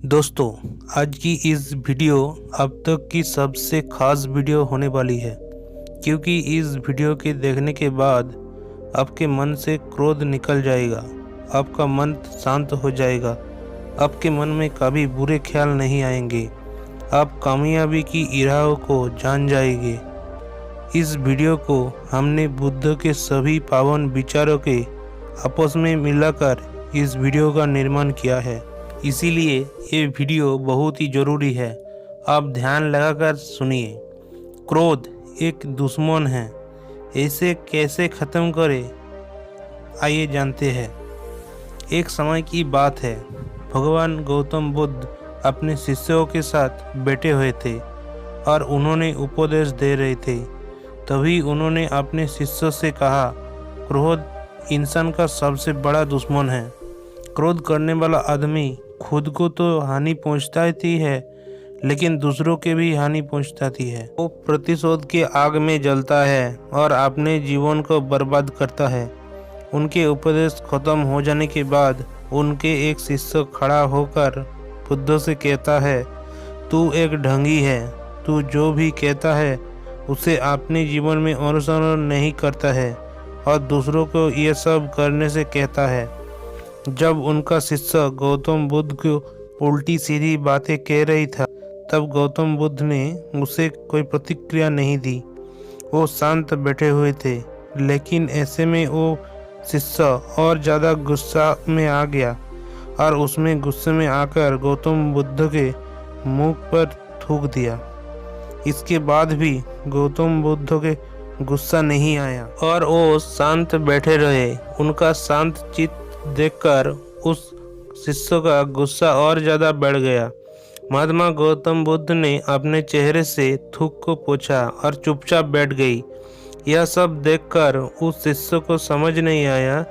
दोस्तों, आज की इस वीडियो अब तक की सबसे ख़ास वीडियो होने वाली है, क्योंकि इस वीडियो के देखने के बाद आपके मन से क्रोध निकल जाएगा, आपका मन शांत हो जाएगा, आपके मन में कभी बुरे ख्याल नहीं आएंगे, आप कामयाबी की राह को जान जाएंगे। इस वीडियो को हमने बुद्ध के सभी पावन विचारों के आपस में मिलाकर इस वीडियो का निर्माण किया है, इसीलिए ये वीडियो बहुत ही ज़रूरी है। आप ध्यान लगाकर सुनिए। क्रोध एक दुश्मन है, इसे कैसे ख़त्म करें आइए जानते हैं। एक समय की बात है, भगवान गौतम बुद्ध अपने शिष्यों के साथ बैठे हुए थे और उन्होंने उपदेश दे रहे थे। तभी उन्होंने अपने शिष्यों से कहा, क्रोध इंसान का सबसे बड़ा दुश्मन है। क्रोध करने वाला आदमी खुद को तो हानि पहुंचाती है, लेकिन दूसरों के भी हानि पहुंचाती है। वो प्रतिशोध के आग में जलता है और अपने जीवन को बर्बाद करता है। उनके उपदेश खत्म हो जाने के बाद उनके एक शिष्य खड़ा होकर बुद्ध से कहता है, तू एक ढंगी है, तू जो भी कहता है उसे अपने जीवन में अनुसरण नहीं करता है और दूसरों को ये सब करने से कहता है। जब उनका शिष्य गौतम बुद्ध को उल्टी सीधी बातें कह रही था, तब गौतम बुद्ध ने उसे कोई प्रतिक्रिया नहीं दी। वो शांत बैठे हुए थे, लेकिन ऐसे में वो शिष्य और ज़्यादा गुस्सा में आ गया और उसमें गुस्से में आकर गौतम बुद्ध के मुंह पर थूक दिया। इसके बाद भी गौतम बुद्ध के गुस्सा नहीं आया और वो शांत बैठे रहे। उनका शांत चित्त देखकर उस शिष्य का गुस्सा और ज़्यादा बढ़ गया। महात्मा गौतम बुद्ध ने अपने चेहरे से थूक को पोंछा और चुपचाप बैठ गई। यह सब देखकर उस शिष्य को समझ नहीं आया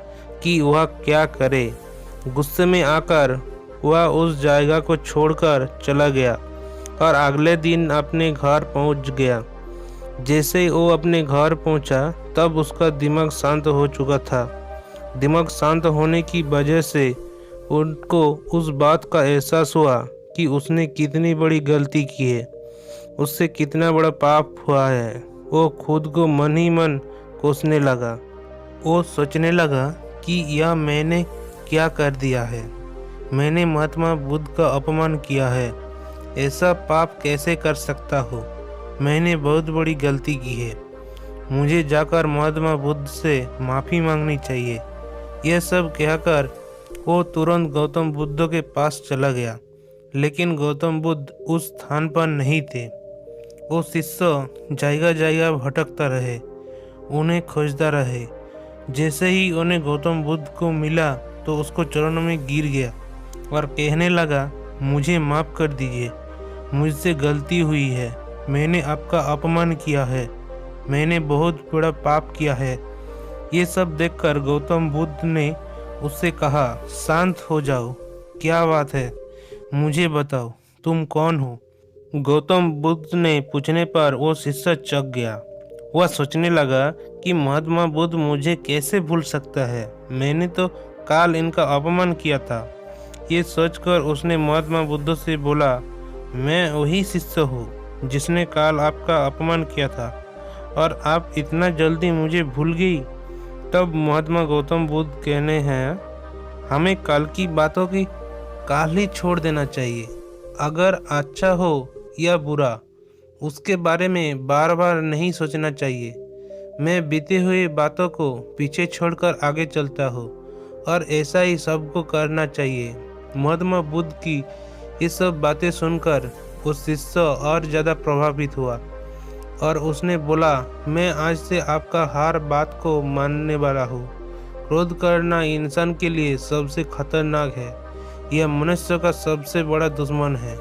कि वह क्या करे। गुस्से में आकर वह उस जगह को छोड़कर चला गया और अगले दिन अपने घर पहुंच गया। जैसे ही वो अपने घर पहुंचा, तब उसका दिमाग शांत हो चुका था। दिमाग शांत होने की वजह से उनको उस बात का एहसास हुआ कि उसने कितनी बड़ी गलती की है, उससे कितना बड़ा पाप हुआ है। वो खुद को मन ही मन कोसने लगा। वो सोचने लगा कि यह मैंने क्या कर दिया है, मैंने महात्मा बुद्ध का अपमान किया है, ऐसा पाप कैसे कर सकता हो, मैंने बहुत बड़ी गलती की है, मुझे जाकर महात्मा बुद्ध से माफ़ी मांगनी चाहिए। यह सब कहकर वो तुरंत गौतम बुद्ध के पास चला गया, लेकिन गौतम बुद्ध उस स्थान पर नहीं थे। वो शिष्य जगह जगह भटकता रहे, उन्हें खोजता रहे। जैसे ही उन्हें गौतम बुद्ध को मिला तो उसको चरणों में गिर गया और कहने लगा, मुझे माफ़ कर दीजिए, मुझसे गलती हुई है, मैंने आपका अपमान किया है, मैंने बहुत बड़ा पाप किया है। ये सब देखकर गौतम बुद्ध ने उससे कहा, शांत हो जाओ, क्या बात है, मुझे बताओ, तुम कौन हो। गौतम बुद्ध ने पूछने पर वो शिष्य चौंक गया। वह सोचने लगा कि महात्मा बुद्ध मुझे कैसे भूल सकता है, मैंने तो काल इनका अपमान किया था। ये सोचकर उसने महात्मा बुद्ध से बोला, मैं वही शिष्य हूँ जिसने काल आपका अपमान किया था और आप इतना जल्दी मुझे भूल गई। तब महात्मा गौतम बुद्ध कहने हैं, हमें कल की बातों की काल ही छोड़ देना चाहिए। अगर अच्छा हो या बुरा, उसके बारे में बार बार नहीं सोचना चाहिए। मैं बीते हुए बातों को पीछे छोड़कर आगे चलता हूँ और ऐसा ही सबको करना चाहिए। महात्मा बुद्ध की ये सब बातें सुनकर उस शिष्य और ज़्यादा प्रभावित हुआ और उसने बोला, मैं आज से आपका हर बात को मानने वाला हूँ। क्रोध करना इंसान के लिए सबसे खतरनाक है। यह मनुष्य का सबसे बड़ा दुश्मन है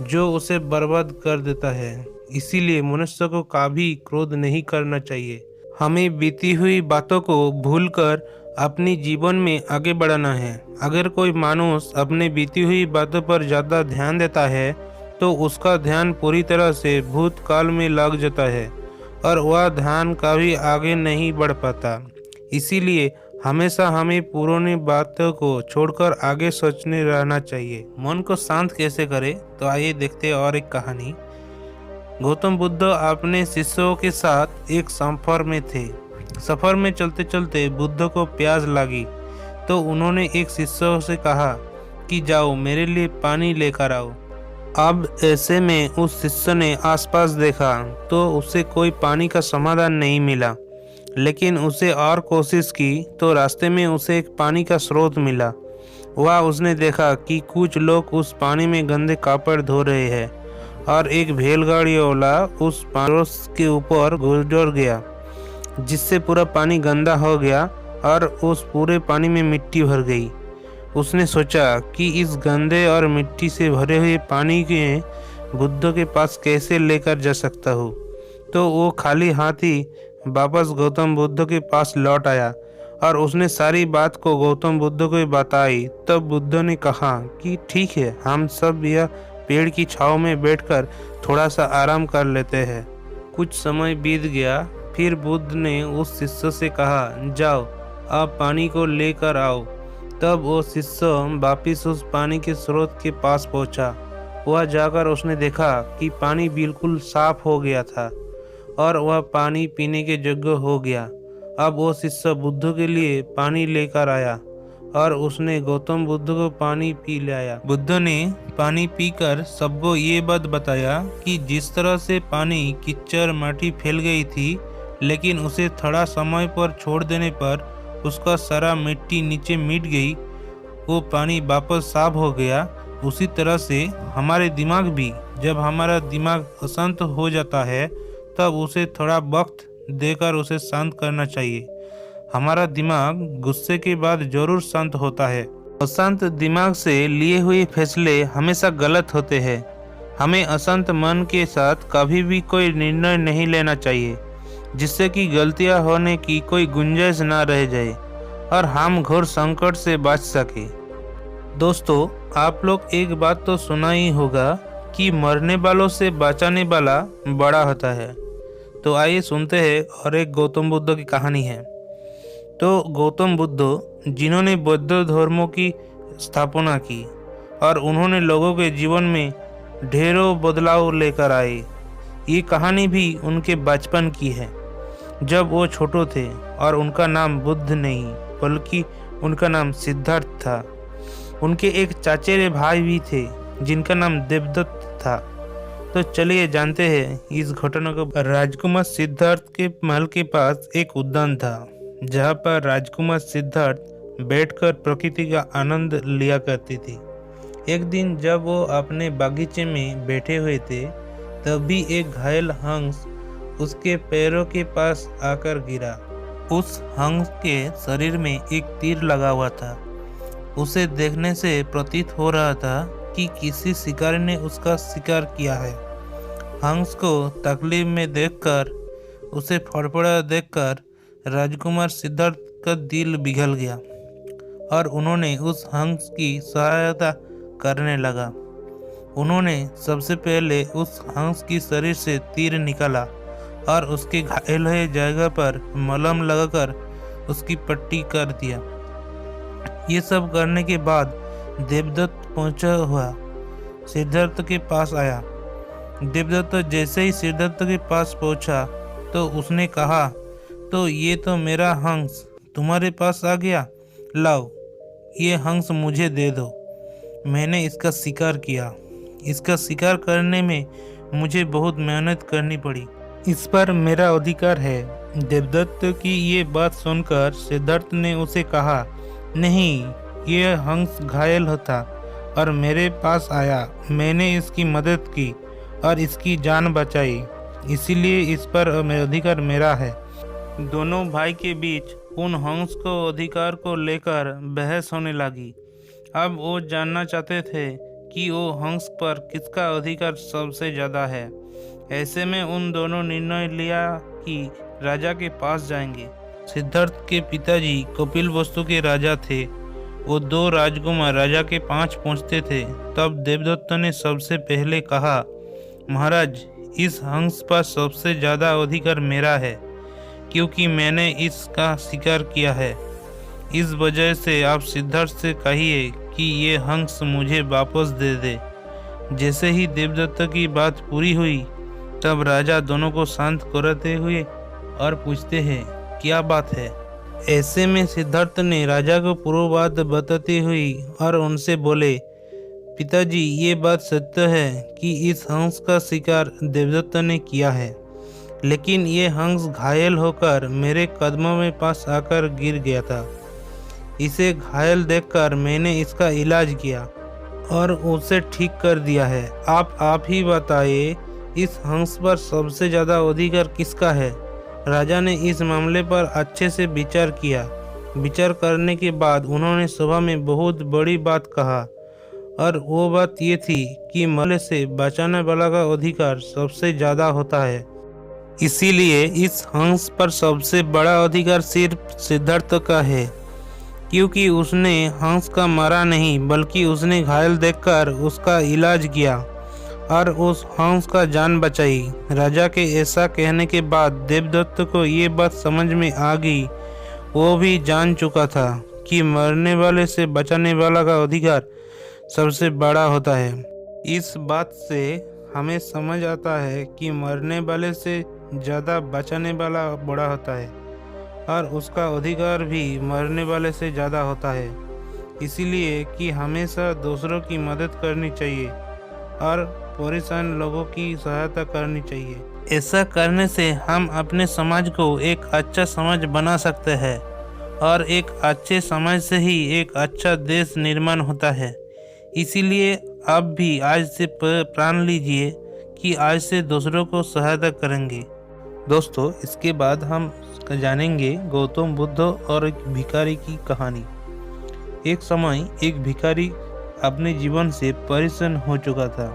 जो उसे बर्बाद कर देता है। इसीलिए मनुष्य को कभी क्रोध नहीं करना चाहिए। हमें बीती हुई बातों को भूलकर अपनी जीवन में आगे बढ़ाना है। अगर कोई मानुष अपने बीती हुई बातों पर ज़्यादा ध्यान देता है तो उसका ध्यान पूरी तरह से भूतकाल में लग जाता है और वह ध्यान कभी आगे नहीं बढ़ पाता। इसीलिए हमेशा हमें पुरानी बातों को छोड़कर आगे सोचने रहना चाहिए। मन को शांत कैसे करें, तो आइए देखते हैं और एक कहानी। गौतम बुद्ध अपने शिष्यों के साथ एक सफर में थे। सफर में चलते चलते बुद्ध को प्यास लगी, तो उन्होंने एक शिष्य से कहा कि जाओ मेरे लिए पानी लेकर आओ। अब ऐसे में उस शिष्य ने आसपास देखा तो उसे कोई पानी का समाधान नहीं मिला, लेकिन उसे और कोशिश की तो रास्ते में उसे एक पानी का स्रोत मिला। वह उसने देखा कि कुछ लोग उस पानी में गंदे कपड़े धो रहे हैं और एक बैलगाड़ी वाला उस पानी के ऊपर गुजर गया, जिससे पूरा पानी गंदा हो गया और उस पूरे पानी में मिट्टी भर गई। उसने सोचा कि इस गंदे और मिट्टी से भरे हुए पानी के बुद्ध के पास कैसे लेकर जा सकता हूँ। तो वो खाली हाथ ही वापस गौतम बुद्ध के पास लौट आया और उसने सारी बात को गौतम बुद्ध को बताई। तब बुद्ध ने कहा कि ठीक है, हम सब यह पेड़ की छांव में बैठकर थोड़ा सा आराम कर लेते हैं। कुछ समय बीत गया, फिर बुद्ध ने उस शिष्य से कहा, जाओ आप पानी को लेकर आओ। तब वो शिष्य वापिस उस पानी के स्रोत के पास पहुंचा। वह जाकर उसने देखा कि पानी बिल्कुल साफ हो गया था और वह पानी पीने के योग्य हो गया। अब वो शिष्य बुद्ध के लिए पानी लेकर आया और उसने गौतम बुद्ध को पानी पी लाया। बुद्ध ने पानी पीकर सबको ये बात बताया कि जिस तरह से पानी कीचड़ माटी फैल गई थी, लेकिन उसे थोड़ा समय पर छोड़ देने पर उसका सारा मिट्टी नीचे मिट गई, वो पानी वापस साफ हो गया। उसी तरह से हमारे दिमाग भी, जब हमारा दिमाग अशांत हो जाता है तब उसे थोड़ा वक्त देकर उसे शांत करना चाहिए। हमारा दिमाग गुस्से के बाद जरूर शांत होता है। अशांत दिमाग से लिए हुए फैसले हमेशा गलत होते हैं। हमें अशांत मन के साथ कभी भी कोई निर्णय नहीं लेना चाहिए, जिससे कि गलतियां होने की कोई गुंजाइश ना रह जाए और हम घोर संकट से बच सके। दोस्तों, आप लोग एक बात तो सुना ही होगा कि मरने वालों से बचाने वाला बड़ा होता है। तो आइए सुनते हैं और एक गौतम बुद्ध की कहानी है। तो गौतम बुद्ध, जिन्होंने बौद्ध धर्मों की स्थापना की और उन्होंने लोगों के जीवन में ढेरों बदलाव लेकर आए। ये कहानी भी उनके बचपन की है, जब वो छोटे थे और उनका नाम बुद्ध नहीं बल्कि उनका नाम सिद्धार्थ था। उनके एक चचेरे भाई भी थे जिनका नाम देवदत्त था। तो चलिए जानते हैं इस घटना को। राजकुमार सिद्धार्थ के महल के पास एक उद्यान था, जहाँ पर राजकुमार सिद्धार्थ बैठकर प्रकृति का आनंद लिया करती थी। एक दिन जब वो अपने बागीचे में बैठे हुए थे, तभी एक घायल हंस उसके पैरों के पास आकर गिरा। उस हंस के शरीर में एक तीर लगा हुआ था। उसे देखने से प्रतीत हो रहा था कि किसी शिकारी ने उसका शिकार किया है। हंस को तकलीफ में देखकर, उसे फड़फड़ा देखकर राजकुमार सिद्धार्थ का दिल पिघल गया और उन्होंने उस हंस की सहायता करने लगा। उन्होंने सबसे पहले उस हंस की शरीर से तीर निकाला और उसके घायल हुए जगह पर मलहम लगाकर उसकी पट्टी कर दिया। ये सब करने के बाद देवदत्त पहुंचा हुआ सिद्धार्थ के पास आया। देवदत्त जैसे ही सिद्धार्थ के पास पहुंचा तो उसने कहा, तो ये तो मेरा हंस तुम्हारे पास आ गया, लाओ ये हंस मुझे दे दो। मैंने इसका शिकार किया। इसका शिकार करने में मुझे बहुत मेहनत करनी पड़ी। इस पर मेरा अधिकार है। देवदत्त की ये बात सुनकर सिद्धार्थ ने उसे कहा, नहीं, ये हंस घायल होता और मेरे पास आया। मैंने इसकी मदद की और इसकी जान बचाई, इसीलिए इस पर अधिकार मेरा है। दोनों भाई के बीच उन हंस को अधिकार को लेकर बहस होने लगी। अब वो जानना चाहते थे कि वो हंस पर किसका अधिकार सबसे ज़्यादा है। ऐसे में उन दोनों निर्णय लिया कि राजा के पास जाएंगे। सिद्धार्थ के पिताजी कपिलवस्तु के राजा थे। वो दो राजकुमार राजा के पास पहुंचते थे। तब देवदत्त ने सबसे पहले कहा, महाराज, इस हंस पर सबसे ज़्यादा अधिकार मेरा है, क्योंकि मैंने इसका शिकार किया है। इस वजह से आप सिद्धार्थ से कहिए कि ये हंस मुझे वापस दे दे। जैसे ही देवदत्त की बात पूरी हुई तब राजा दोनों को शांत करते हुए और पूछते हैं क्या बात है। ऐसे में सिद्धार्थ ने राजा को पूरी बात बताते हुई और उनसे बोले, पिताजी ये बात सत्य है कि इस हंस का शिकार देवदत्त ने किया है, लेकिन ये हंस घायल होकर मेरे कदमों में पास आकर गिर गया था। इसे घायल देखकर मैंने इसका इलाज किया और उसे ठीक कर दिया है। आप ही बताइए, इस हंस पर सबसे ज़्यादा अधिकार किसका है। राजा ने इस मामले पर अच्छे से विचार किया। विचार करने के बाद उन्होंने सभा में बहुत बड़ी बात कहा, और वो बात ये थी कि मरने से बचाने वाला का अधिकार सबसे ज़्यादा होता है। इसीलिए इस हंस पर सबसे बड़ा अधिकार सिर्फ सिद्धार्थ का है, क्योंकि उसने हंस का मारा नहीं बल्कि उसने घायल देखकर उसका इलाज किया और उस हंस का जान बचाई। राजा के ऐसा कहने के बाद देवदत्त को ये बात समझ में आ गई। वो भी जान चुका था कि मरने वाले से बचाने वाला का अधिकार सबसे बड़ा होता है। इस बात से हमें समझ आता है कि मरने वाले से ज़्यादा बचाने वाला बड़ा होता है और उसका अधिकार भी मरने वाले से ज़्यादा होता है। इसीलिए कि हमेशा दूसरों की मदद करनी चाहिए और परेशान लोगों की सहायता करनी चाहिए। ऐसा करने से हम अपने समाज को एक अच्छा समाज बना सकते हैं और एक अच्छे समाज से ही एक अच्छा देश निर्माण होता है। इसीलिए आप भी आज से प्रण लीजिए कि आज से दूसरों को सहायता करेंगे। दोस्तों, इसके बाद हम जानेंगे गौतम बुद्ध और एक भिखारी की कहानी। एक समय एक भिखारी अपने जीवन से परेशान हो चुका था,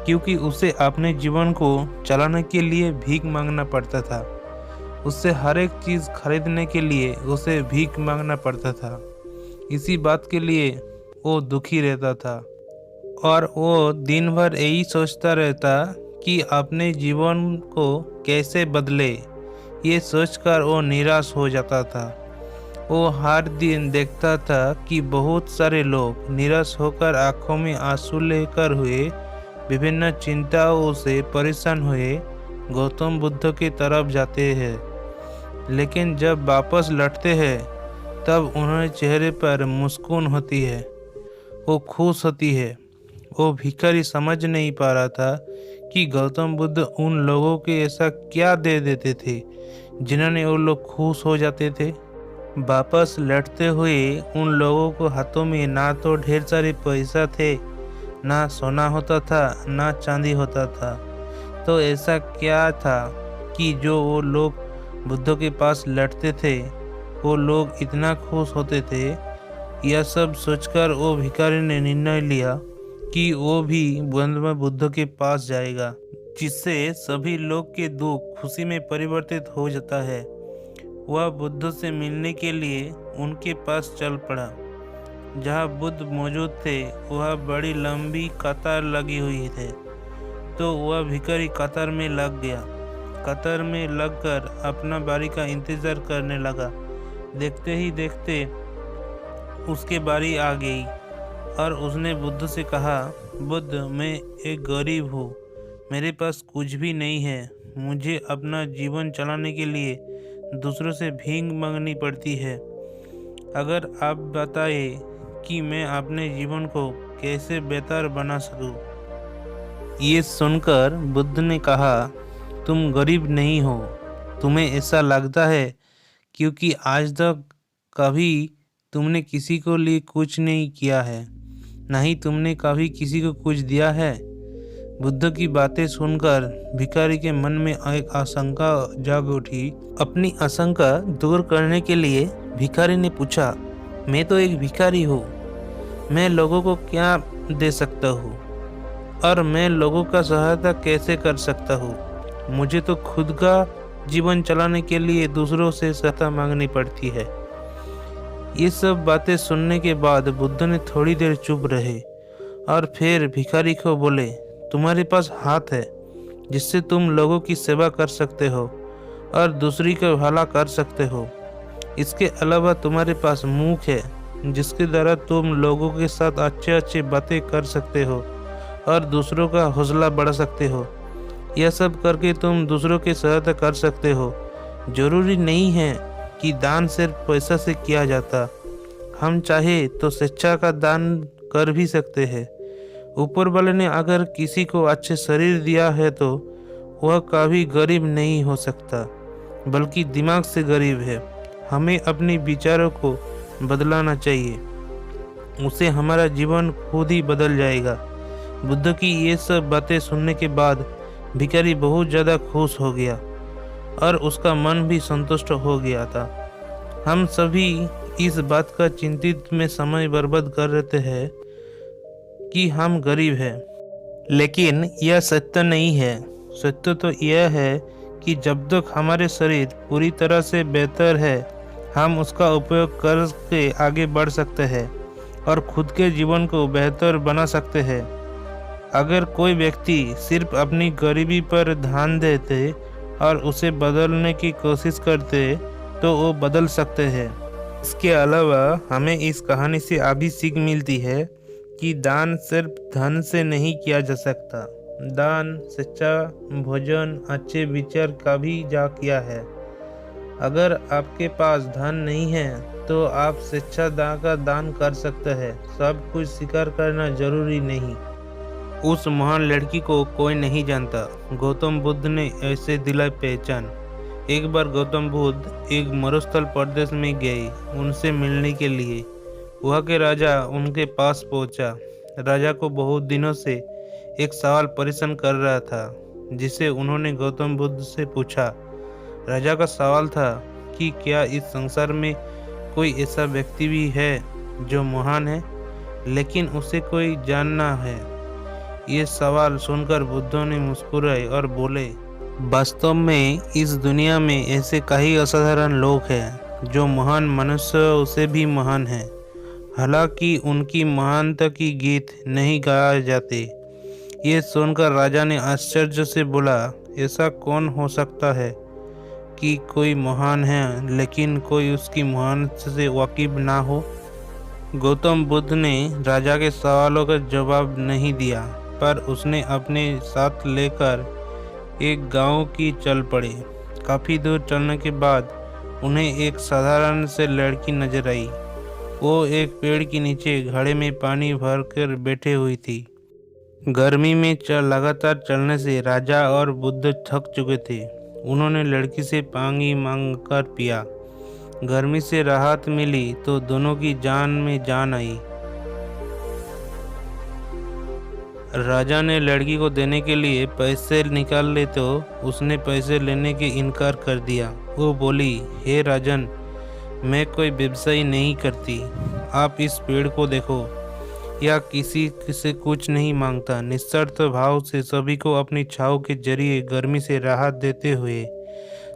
क्योंकि उसे अपने जीवन को चलाने के लिए भीख मांगना पड़ता था। उससे हर एक चीज़ खरीदने के लिए उसे भीख मांगना पड़ता था। इसी बात के लिए वो दुखी रहता था और वो दिन भर यही सोचता रहता कि अपने जीवन को कैसे बदले। ये सोचकर वो निराश हो जाता था। वो हर दिन देखता था कि बहुत सारे लोग निराश होकर आंखों में आंसू लेकर हुए विभिन्न चिंताओं से परेशान हुए गौतम बुद्ध की तरफ जाते हैं, लेकिन जब वापस लौटते हैं तब उन्हें चेहरे पर मुस्कान होती है, वो खुश होती है। वो भिखारी समझ नहीं पा रहा था कि गौतम बुद्ध उन लोगों के ऐसा क्या दे देते थे जिन्होंने वो लोग खुश हो जाते थे। वापस लौटते हुए उन लोगों को हाथों में ना तो ढेर सारे पैसा थे, ना सोना होता था, ना चांदी होता था। तो ऐसा क्या था कि जो वो लोग बुद्ध के पास लौटते थे वो लोग इतना खुश होते थे। यह सब सोचकर वो भिखारी ने निर्णय लिया कि वो भी बुद्ध के पास जाएगा, जिससे सभी लोग के दुख खुशी में परिवर्तित हो जाता है। वह बुद्ध से मिलने के लिए उनके पास चल पड़ा। जहाँ बुद्ध मौजूद थे वह बड़ी लंबी कतार लगी हुई थे, तो वह भिखारी कतार में लग गया। कतार में लगकर अपना बारी का इंतजार करने लगा। देखते ही देखते उसके बारी आ गई और उसने बुद्ध से कहा, बुद्ध, मैं एक गरीब हूँ, मेरे पास कुछ भी नहीं है। मुझे अपना जीवन चलाने के लिए दूसरों से भीख मांगनी पड़ती है। अगर आप बताए कि मैं अपने जीवन को कैसे बेहतर बना सकूं। ये सुनकर बुद्ध ने कहा, तुम गरीब नहीं हो, तुम्हें ऐसा लगता है क्योंकि आज तक कभी तुमने किसी को लिए कुछ नहीं किया है, ना ही तुमने कभी किसी को कुछ दिया है। बुद्ध की बातें सुनकर भिखारी के मन में एक आशंका जाग उठी। अपनी आशंका दूर करने के लिए भिखारी ने पूछा, मैं तो एक भिखारी हूँ, मैं लोगों को क्या दे सकता हूँ और मैं लोगों का सहायता कैसे कर सकता हूँ। मुझे तो खुद का जीवन चलाने के लिए दूसरों से सहायता मांगनी पड़ती है। ये सब बातें सुनने के बाद बुद्ध ने थोड़ी देर चुप रहे और फिर भिखारी को बोले, तुम्हारे पास हाथ है जिससे तुम लोगों की सेवा कर सकते हो और दूसरी का भला कर सकते हो। इसके अलावा तुम्हारे पास मुंह है जिसके द्वारा तुम लोगों के साथ अच्छे अच्छे बातें कर सकते हो और दूसरों का हौसला बढ़ा सकते हो। यह सब करके तुम दूसरों की सहायता कर सकते हो। जरूरी नहीं है कि दान सिर्फ पैसा से किया जाता। हम चाहे तो शिक्षा का दान कर भी सकते हैं। ऊपर वाले ने अगर किसी को अच्छे शरीर दिया है तो वह कभी गरीब नहीं हो सकता, बल्कि दिमाग से गरीब है। हमें अपने विचारों को बदलाना चाहिए, उससे हमारा जीवन खुद ही बदल जाएगा। बुद्ध की ये सब बातें सुनने के बाद भिखारी बहुत ज़्यादा खुश हो गया और उसका मन भी संतुष्ट हो गया था। हम सभी इस बात का चिंतित में समय बर्बाद कर रहे हैं कि हम गरीब हैं, लेकिन यह सत्य नहीं है। सत्य तो यह है कि जब तक हमारे शरीर पूरी तरह से बेहतर है, हम उसका उपयोग करके आगे बढ़ सकते हैं और खुद के जीवन को बेहतर बना सकते हैं। अगर कोई व्यक्ति सिर्फ अपनी गरीबी पर ध्यान देते और उसे बदलने की कोशिश करते तो वो बदल सकते हैं। इसके अलावा हमें इस कहानी से अभी सीख मिलती है कि दान सिर्फ धन से नहीं किया जा सकता। दान शिक्षा, भोजन, अच्छे विचार का भी जा किया है। अगर आपके पास धन नहीं है तो आप शिक्षा का दान कर सकते हैं। सब कुछ स्वीकार करना जरूरी नहीं। उस महान लड़की को कोई नहीं जानता। गौतम बुद्ध ने ऐसे दिलाई पहचान। एक बार गौतम बुद्ध एक मरुस्थल प्रदेश में गए उनसे मिलने के लिए। वहाँ के राजा उनके पास पहुंचा। राजा को बहुत दिनों से एक सवाल परेशान कर रहा था, जिसे उन्होंने गौतम बुद्ध से पूछा। राजा का सवाल था कि क्या इस संसार में कोई ऐसा व्यक्ति भी है जो महान है, लेकिन उसे कोई जानना है। ये सवाल सुनकर बुद्ध ने मुस्कुराए और बोले, वास्तव में इस दुनिया में ऐसे कई असाधारण लोग हैं जो महान मनुष्य से भी महान हैं, हालांकि उनकी महानता की गीत नहीं गाए जाते। ये सुनकर राजा ने आश्चर्य से बोला, ऐसा कौन हो सकता है कि कोई महान है लेकिन कोई उसकी महानता से वाकिफ ना हो। गौतम बुद्ध ने राजा के सवालों का जवाब नहीं दिया, पर उसने अपने साथ लेकर एक गांव की चल पड़े। काफ़ी दूर चलने के बाद उन्हें एक साधारण से लड़की नजर आई। वो एक पेड़ के नीचे घड़े में पानी भरकर बैठे हुई थी। गर्मी में लगातार चलने से राजा और बुद्ध थक चुके थे। उन्होंने लड़की से पानी मांगकर पिया। गर्मी से राहत मिली तो दोनों की जान में जान आई। राजा ने लड़की को देने के लिए पैसे निकाल ले तो उसने पैसे लेने के इनकार कर दिया। वो बोली, हे राजन, मैं कोई व्यवसाय नहीं करती। आप इस पेड़ को देखो, या किसी से कुछ नहीं मांगता। निस्वार्थ भाव से सभी को अपनी छाँव के जरिए गर्मी से राहत देते हुए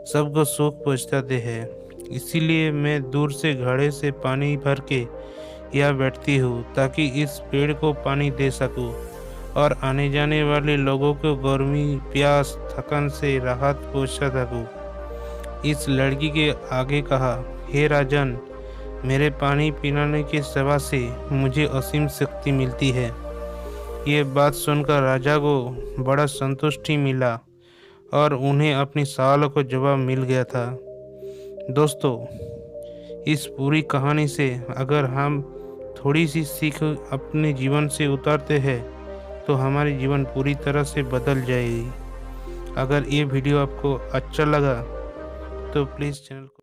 सबको सुख पहुँचाते हैं। इसीलिए मैं दूर से घड़े से पानी भर के यहाँ बैठती हूँ ताकि इस पेड़ को पानी दे सकूँ और आने जाने वाले लोगों को गर्मी, प्यास, थकान से राहत पहुँचा सकूँ। इस लड़की के आगे कहा, हे राजन, मेरे पानी पिलाने के सेवा से मुझे असीम शक्ति मिलती है। ये बात सुनकर राजा को बड़ा संतुष्टि मिला और उन्हें अपनी सवालों का जवाब मिल गया था। दोस्तों, इस पूरी कहानी से अगर हम थोड़ी सी सीख अपने जीवन से उतारते हैं तो हमारी जीवन पूरी तरह से बदल जाएगी। अगर ये वीडियो आपको अच्छा लगा तो प्लीज़ चैनल को